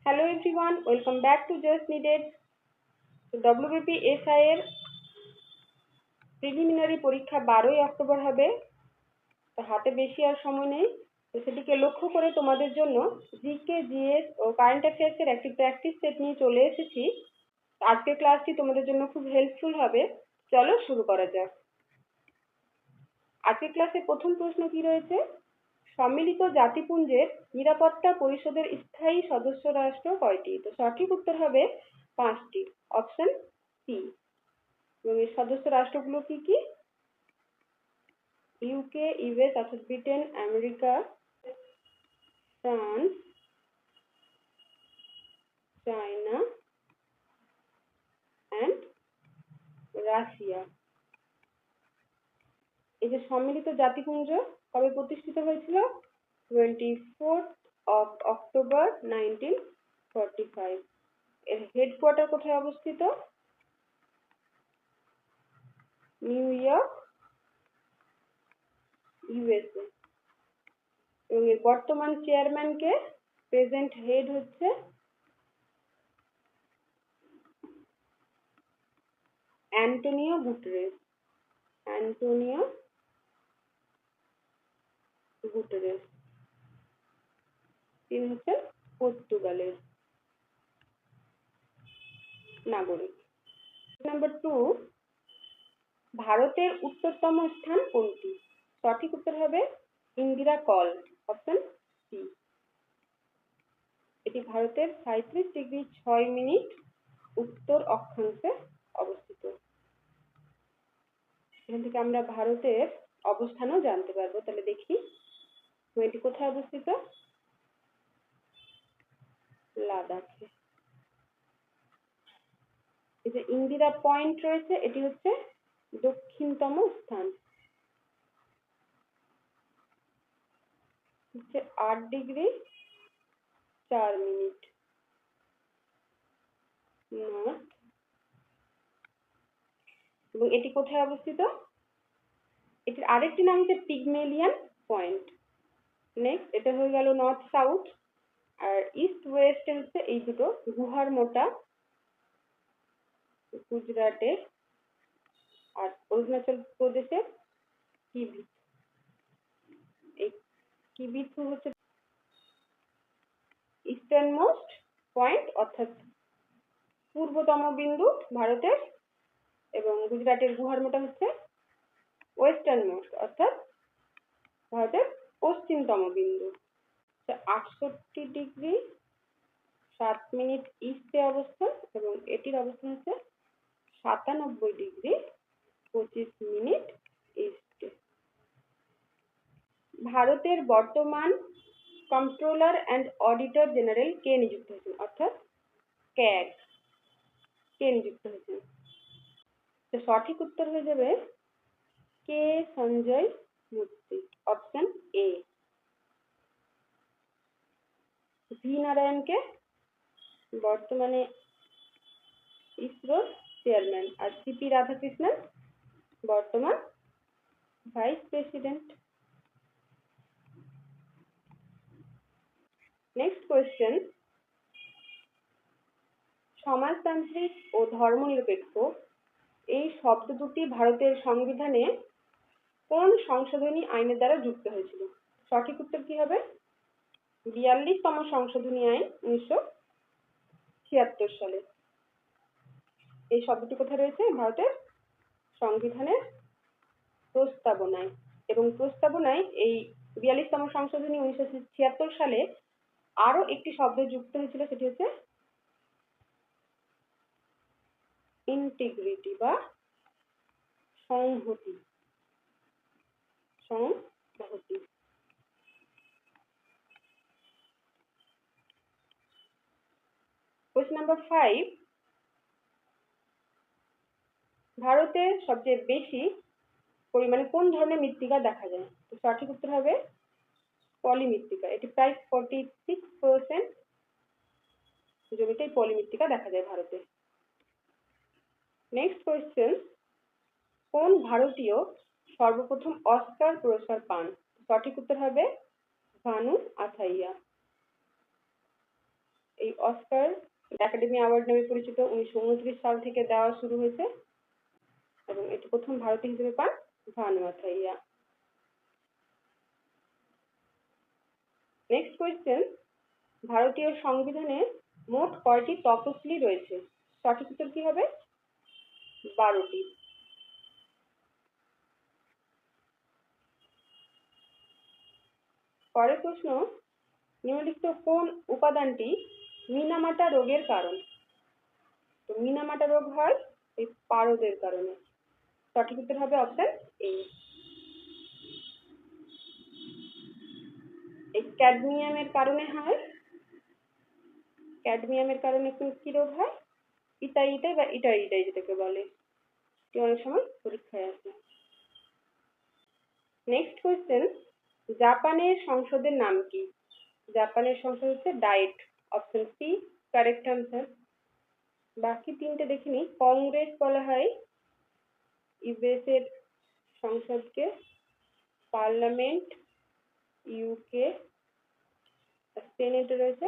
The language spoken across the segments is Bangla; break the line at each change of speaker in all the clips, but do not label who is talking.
Hello everyone, welcome back to Just Needed. WBPSI এর প্রিলিমিনারি পরীক্ষা 12ই অক্টোবর হবে। তো হাতে বেশি আর সময় নেই, তো সেটিকে লক্ষ্য করে তোমাদের জন্য জিকে, জিএস ও কারেন্ট অ্যাফেয়ার্সের একটি প্র্যাকটিস সেট নিয়ে চলে এসেছি। আজকের ক্লাসটি তোমাদের জন্য খুব হেল্পফুল হবে। চলো শুরু করা যাক। আজকের ক্লাসে প্রথম প্রশ্ন কি রয়েছে? সম্মিলিত জাতিপুঞ্জের নিরাপত্তা পরিষদের স্থায়ী সদস্য রাষ্ট্র কয়টি? তো সঠিক উত্তর হবে 5টি, অপশন সি। এবং এর সদস্য রাষ্ট্রগুলো কি কি? ইউকে, ইউএস অর্থাৎ Britain, America, France, China and Russia. এই যে সম্মিলিত জাতিপুঞ্জ কবে প্রতিষ্ঠিত হয়েছিল? 24th of October 1945। এর হেডকোয়ার্টার কোথায় অবস্থিত? New York, USA. এবং এর বর্তমান চেয়ারম্যান কে? প্রেজেন্ট হেড হচ্ছে অ্যান্টোনিও গুটেরেস। অ্যান্টোনিও গুটেরেস, তিনি হচ্ছেন পর্তুগালের নাগরিক। নাম্বার 2, ভারতের উত্তরতম স্থান কোনটি? সঠিক উত্তর হবে ইন্দিরা কল, অপশন সি। এটি ভারতের 37°6' উত্তর অক্ষাংশে অবস্থিত। এখান থেকে আমরা ভারতের অবস্থানও জানতে পারবো। তাহলে দেখি এটি কোথায় অবস্থিত? লাদাখে। এই যে ইন্দিরা পয়েন্ট রয়েছে, এটি হচ্ছে দক্ষিণতম স্থান, হচ্ছে 8°4' নর্থ। এবং এটি কোথায় অবস্থিত? এটির আরেকটি নাম হচ্ছে পিগমেলিয়ান পয়েন্ট। নেক্সট, এটা হয়ে গেল নর্থ সাউথ। আর ইস্ট ওয়েস্ট হচ্ছে এই দুটো, গুহার মোটা গুজরাটে আর অরুণাচল প্রদেশের কিবিথ। এই কিবিথ হচ্ছে ইস্টার্ন মোস্ট পয়েন্ট অর্থাৎ পূর্বতম বিন্দু ভারতের, এবং গুজরাটের গুহার মোটা হচ্ছে ওয়েস্টার্ন মোস্ট অর্থাৎ ভারতের পশ্চিমতম বিন্দু। 68°7' ইস্টে অবস্থান, এবং এটির অবস্থান হচ্ছে 97°25' ইস্টে। ভারতের বর্তমান কন্ট্রোলার অ্যান্ড অডিটর জেনারেল কে নিযুক্ত হয়েছেন? অর্থাৎ ক্যাগ কে নিযুক্ত হয়েছেন? তো সঠিক উত্তর হয়ে যাবে কে সঞ্জয় মূর্তি, অপশন এ। ভি নারায়ণকে বর্তমানে ইসরোর চেয়ারম্যান, আর সিপি রাধাকৃষ্ণন বর্তমান ভাইস প্রেসিডেন্ট। নেক্সট কোয়েশ্চেন, সমাজতান্ত্রিক ও ধর্মনিরপেক্ষ এই শব্দ দুটি ভারতের সংবিধানে কোন সংশোধনী আইনের দ্বারা যুক্ত হয়েছিল? সঠিক উত্তর কি হবে? 42তম সংশোধনী আইন 1976 সালে। এই শব্দটি কোথায় রয়েছে? ভারতের সংবিধানের প্রস্তাবনায়। এবং প্রস্তাবনায় এই 42তম সংশোধনী 1976 সালে আরো একটি শব্দ যুক্ত হয়েছিল, সেটি হচ্ছে ইন্টিগ্রিটি বা সংহতি। সংহতি। কোয়েশ্চেন নাম্বার 5, ভারতে সবচেয়ে বেশি পরিমাণে কোন ধরনের মৃত্তিকা দেখা যায়? তো সঠিক উত্তর হবে পলিমৃত্তিকা। এটি প্রায় 46% জমিতেই পলিমৃত্তিকা দেখা যায় ভারতে। নেক্সট কোয়েশ্চেন, কোন ভারতীয় সর্বপ্রথম অস্কার পুরস্কার পান? সঠিক উত্তর হবে ভানু আথাইয়া। এই অস্কার একাডেমি অ্যাওয়ার্ড নামে পরিচিত 1929 সাল থেকে দেওয়া শুরু হয়েছে এবং এটি প্রথম ভারতীয় হিসেবে পান ভানুয়াথা ইয়া। নেক্সট কোয়েশ্চেন, ভারতীয় সংবিধানে মোট কয়টি তপশিলি রয়েছে? সঠিক উত্তর কি হবে? 12টি। পরের প্রশ্ন, নিম্নলিখিত কোন উপাদানটি মিনামাটা রোগের কারণ? তো মিনামাটা রোগ হয় এই পারদের কারণে। সঠিক উত্তর হবে অপশন এ। এই ক্যাডমিয়ামের কারণে হয়। ক্যাডমিয়ামের কারণে কি রোগ হয়? ইটাইটাই বা ইটাইটাই যেটাকে বলে, এটি অনেক সময় পরীক্ষায় আসে। নেক্সট কোয়েশ্চেন, জাপানের সংসদের নাম কি? জাপানের সংসদ হচ্ছে Diet, option C correct answer. বাকি তিনটে দেখিনি। কংগ্রেস বলা হয় ইউএস এর সংসদকে, পার্লামেন্ট ইউকে, সেনেট রয়েছে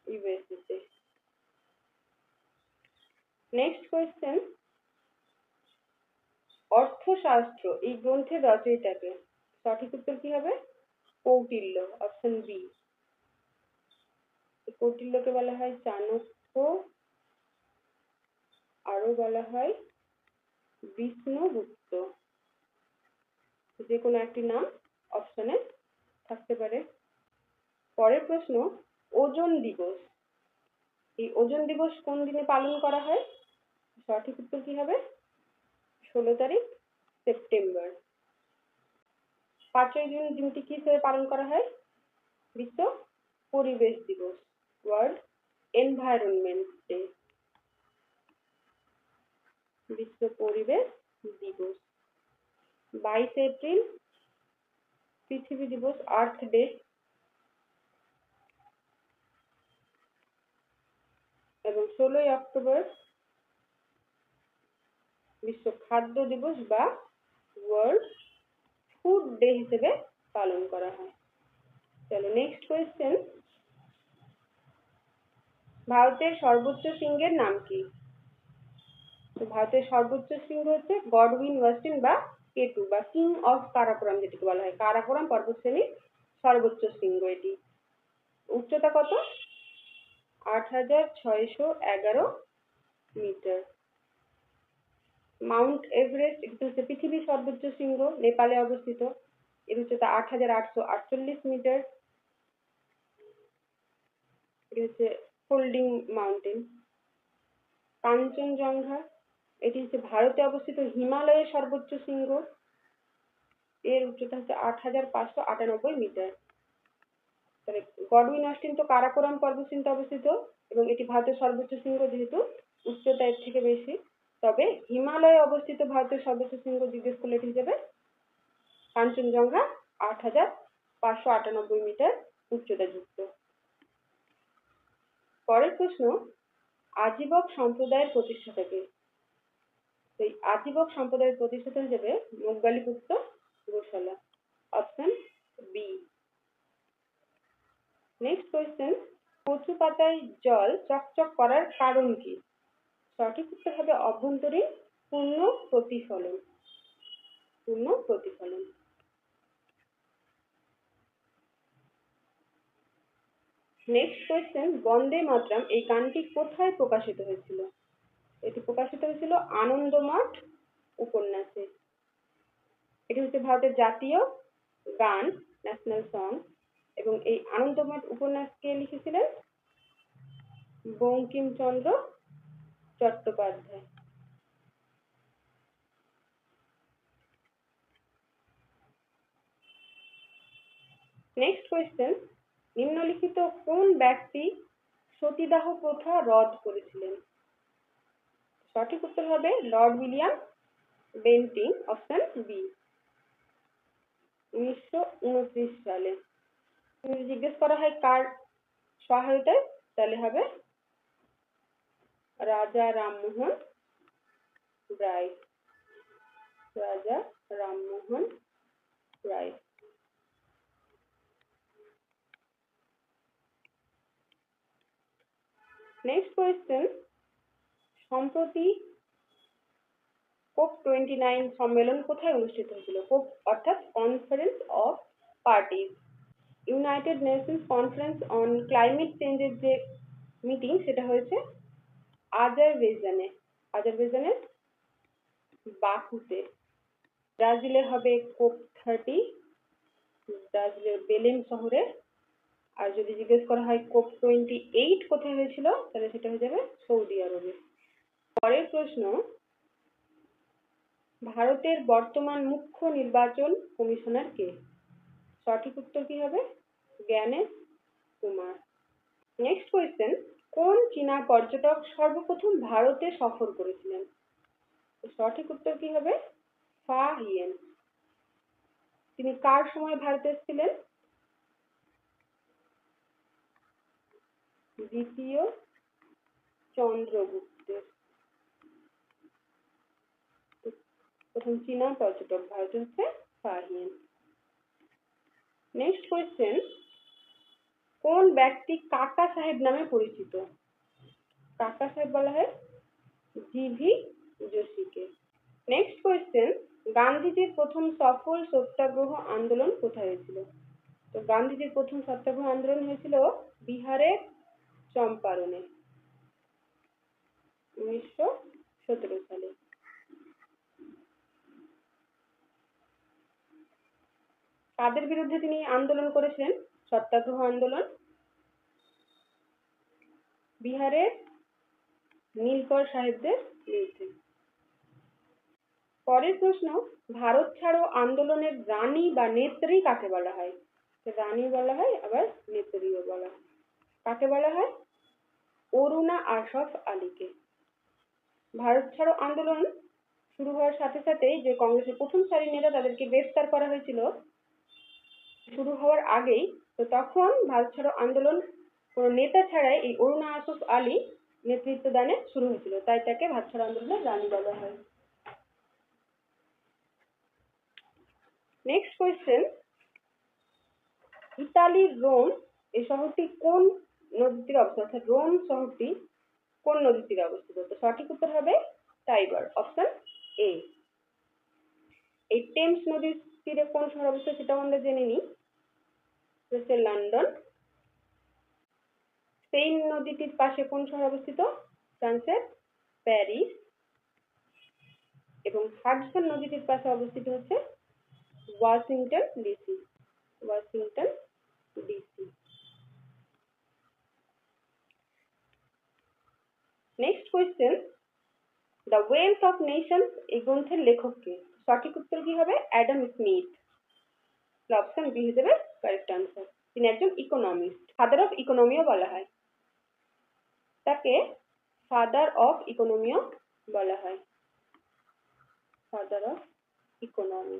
ইউএসএ তে। নেক্সট কোয়েশ্চেন, অর্থশাস্ত্র এই গ্রন্থের রচয়িতাকে? সঠিক উত্তর কি হবে? Kautilya, option B. কৌটিল্যকে বলা হয় চাণক্য, আরো বলা হয় বিষ্ণুগুপ্ত। যে কোনো একটি নাম অপশনে থাকতে পারে। পরের প্রশ্ন, ওজোন দিবস এই ওজোন দিবস কোন দিনে পালন করা হয়? সঠিক উত্তর কি হবে? 16 তারিখ সেপ্টেম্বর। 5ই জুন দিনটি কি হিসেবে পালন করা হয়? বিশ্ব পরিবেশ দিবস, ওয়ার্ল্ড এনভায়রনমেন্ট ডে, বিশ্ব পরিবেশ দিবস। 22 এপ্রিল পৃথিবী দিবস, আর্থ ডে। এবং 16ই অক্টোবর বিশ্ব খাদ্য দিবস বা ওয়ার্ল্ড ফুড ডে হিসেবে পালন করা হয়। চলো নেক্সট কোয়েশ্চেন, ভারতের সর্বোচ্চ শৃঙ্গের নাম কি? তো ভারতের সর্বোচ্চ শৃঙ্গ হচ্ছে গডউইন ওয়াস্টিন বা কেটু বা কিং অফ কারাকোরাম যেটিকে বলা হয়। কারাকোরাম পর্বতশ্রেণীর সর্বোচ্চ শৃঙ্গ এটি। উচ্চতা কত? 8611 মিটার। মাউন্ট এভারেস্ট এটি হচ্ছে পৃথিবীর সর্বোচ্চ শৃঙ্গ, নেপালে অবস্থিত। এর উচ্চতা 8848 মিটার। এটি হচ্ছে ফোল্ডিং মাউন্টেন। কাঞ্চনজঙ্ঘা এটি হচ্ছে ভারতে অবস্থিত হিমালয়ের সর্বোচ্চ শৃঙ্গ। এর উচ্চতা হচ্ছে 8598 মিটার। তবে গডউইন অস্টিন তো কারাকোরাম পর্বতশ্রেণীতে অবস্থিত এবং এটি ভারতের সর্বোচ্চ শৃঙ্গ, যেহেতু উচ্চতা এর থেকে বেশি। তবে হিমালয়ে অবস্থিত ভারতের সর্বোচ্চ শৃঙ্গ জিজ্ঞেস করলে এটি হিসেবে কাঞ্চনজঙ্ঘা 8598 মিটার উচ্চতা যুক্ত। পরের প্রশ্ন, আজীবক সম্প্রদায়ের প্রতিষ্ঠাতা কে? এই আজীবক সম্প্রদায়ের প্রতিষ্ঠাতা হিসেবে মোগ্গালীপুত্র গোশালা, অপশন বি। নেক্সট কোয়েশ্চেন, কচু পাতায় জল চকচক করার কারণ কি? সঠিক উত্তর হবে অভ্যন্তরীণ পূর্ণ প্রতিফলন। পূর্ণ প্রতিফলন। নেক্সট কোয়েশ্চেন, বন্দে মাতরম এই গানটি কোথায় প্রকাশিত হয়েছিল? এটি প্রকাশিত হয়েছিল আনন্দমঠ উপন্যাসে। এটি হচ্ছে ভারতের জাতীয় গান, ন্যাশনাল সং। এবং এই আনন্দমঠ উপন্যাস কে লিখেছিলেন? বঙ্কিমচন্দ্র চট্টোপাধ্যায়। নেক্সট কোয়েশ্চেন, নিম্নলিখিত কোন ব্যক্তি সতীদাহ প্রথা রদ করেছিলেন? সঠিক উত্তর হবে Lord William Bentinck, option B. 1929 সালে। যদি জিজ্ঞেস করা হয় কার সহায়তায়, তাহলে হবে রাজা রামমোহন রায়। রাজা রামমোহন রায়। নেক্সট কোয়েশ্চেন, সম্প্রতি COP29 সম্মেলন কোথায় অনুষ্ঠিত হয়েছিল? COP অর্থাৎ conference of parties, United Nations conference on climate চেঞ্জের যে মিটিং সেটা হয়েছে আজারবাইজানের বাকুতে। ব্রাজিলে হবে COP30, ব্রাজিলের বেলেন শহরে। আর যদি জিজ্ঞেস করা হয় COP28 কোথায় হয়েছিল, তাহলে সেটা হয়ে যাবে সৌদি আরবে। পরের প্রশ্ন, ভারতের বর্তমান মুখ্য নির্বাচন কমিশনার কে? সঠিক উত্তর কি হবে? জ্ঞানেশ কুমার। নেক্সট কোয়েশ্চেন, কোন চীনা পর্যটক সর্বপ্রথম ভারতে সফর করেছিলেন? সঠিক উত্তর কি হবে? ফা হিয়েন। তিনি কার সময় ভারতে এসেছিলেন? দ্বিতীয় চন্দ্রগুপ্তের। প্রথম চীনা পর্যটক ভারতে হচ্ছে ফা হিয়েন। নেক্সট কোয়েশ্চেন, কোন ব্যক্তি কাকা সাহেব নামে পরিচিত? কাকা সাহেব বলা হয় জিভি যোশীকে। নেক্সট কোয়েশ্চেন, গান্ধীজির প্রথম সফল সত্যাগ্রহ আন্দোলন কোথায় হয়েছিল? তো গান্ধীজির প্রথম সত্যাগ্রহ আন্দোলন হয়েছিল বিহারের চম্পারণে 1917 সালে। কাদের বিরুদ্ধে তিনি আন্দোলন করেছিলেন? সত্যাগ্রহ আন্দোলন বিহারের নীলকর সাহেবদের বিরুদ্ধে। পরের প্রশ্ন, ভারত ছাড়ো আন্দোলনের রানী বা নেত্রী কাকে বলা হয়? রানী বলা হয়, আবার নেত্রীও বলা হয়। কাকে বলা হয়? অরুণা আসফ আলীকে। ভারত ছাড়ো আন্দোলন শুরু হওয়ার সাথে সাথেই যে কংগ্রেসের প্রথম সারির নেতা তাদেরকে গ্রেফতার করা হয়েছিল শুরু হওয়ার আগেই, তো তখন ভারত ছাড়ো আন্দোলন কোনো নেতা ছাড়াই এই অরুণা আসফ আলী নেতৃত্ব দানে শুরু হয়েছিল, তাই তাকে ভারত ছাড়ো আন্দোলনের রানী বলা হয়। নেক্সট কোয়েশ্চেন, ইতালির রোম এই শহরটি কোন নদীর তীরে অবস্থিত? অর্থাৎ রোম শহরটি কোন নদীর তীরে অবস্থিত? তো সঠিক উত্তর হবে টাইবার, অপশন এ। এই টেমস নদীর তীরে কোন শহর অবস্থিত সেটাও আমরা জেনে নিই, হচ্ছে লন্ডন। সেইন নদীটির পাশে কোন শহর অবস্থিত? ফ্রান্সের প্যারিস। এবং হাডসন নদীটির পাশে অবস্থিত হচ্ছে Washington DC. Washington DC. Next question, the wealth of Nations এই গ্রন্থের লেখক কে? সঠিক উত্তর কি হবে? Adam Smith. অপশন বি হয়ে যাবে কারেক্ট আনসার। তিনি একজন ইকোনমিস্ট, ফাদার অফ ইকোনমিও বলা হয় তাকে, ফাদার অফ ইকোনমিও বলা হয়, ফাদার অফ ইকোনমি।